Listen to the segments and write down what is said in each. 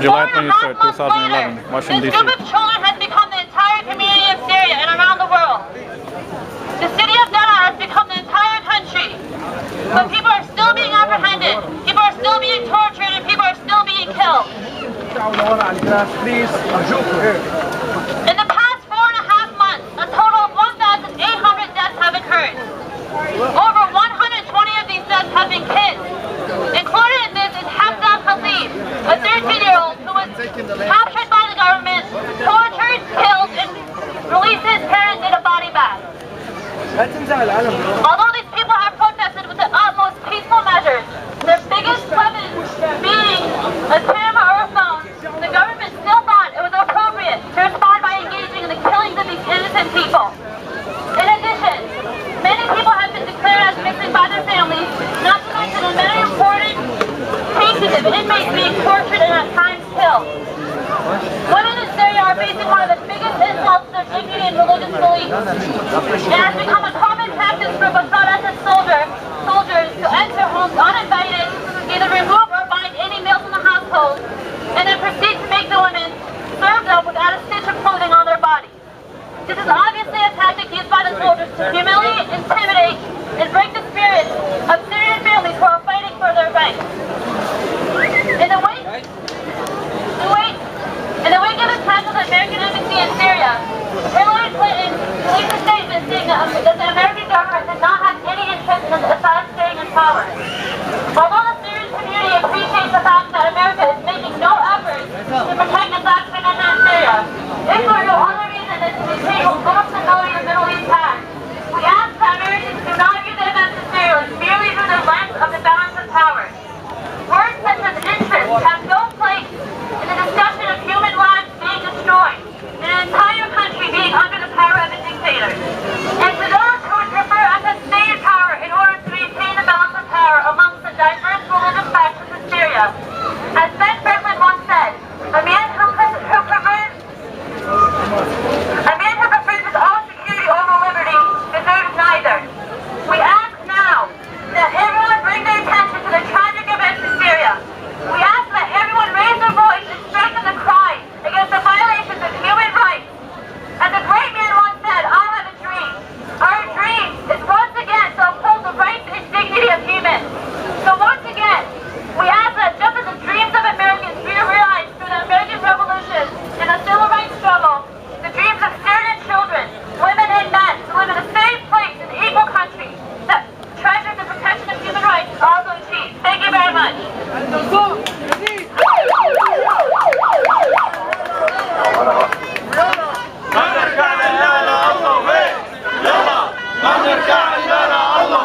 July 23rd, 2011, Washington, D.C. This group of children has become the entire community of Syria and around the world. The city of Dara has become the entire country. But people are still being apprehended, people are still being tortured, and people are still being killed. In the past 4.5 months, a total of 1,800 deaths have occurred. Over 120 of these deaths have been kids. Included in this is Hamdan Khalid, a 13-year-old who was captured by the government, tortured, killed, and released his parents in a body bag. Although these people have protested with the utmost peaceful measures, their biggest weapon being a camera or a phone, the government still thought it was appropriate to respond by engaging in the killings of these innocent people. In addition, many people have been declared as missing by their families, not to mention the many important cases of inmates being tortured and at times killed. Women in Syria are facing one of the biggest insults to their dignity and religious beliefs. It has become a common practice for Bashar-Assad's soldiers to enter homes uninvited, either remove or find any meals in the household, and then proceed to make the women serve them without a stitch of clothing on their bodies. This is obviously a tactic used by the soldiers to humiliate, intimidate, and break the spirits of Syrian families who are fighting for their rights. In the wake of the attack of the American embassy in Syria, Hillary Clinton released a statement saying that the American government did not have any interest in Assad staying in power. Although the Syrian community appreciates the fact that America is making no effort to protect Assad's position in Syria, if for no other reason than to disable little stability in the Middle East has, we ask that Americans do not view the events in Syria merely through the lens of the balance of power. Words such as interest have no place in the discussion of human lives being destroyed, and an entire country being under the power of a dictator. And to those who would prefer Assad stay in power in order to maintain the balance of power amongst the diverse religious factions in Syria, as Ben Franklin once said, a man who prefers his own security over liberty deserves neither. We ask now that everyone bring their attention to the tragic events in Syria. We ask that everyone raise their voice and strengthen the cry against the violations of human rights. As a great man once said, I have a dream. Our dream is once again to uphold the rights and dignity of humans. So once again, we ask that just as the dreams of Americans be realized through the American Revolution and the Civil Rights struggle, the dreams of Syrian children, women and men to live in a safe place in equal countries that treasures the protection of human rights is also achieved. Thank you very much.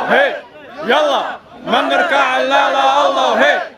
Hey, yalla, man nirka' Allah, Allah, hey.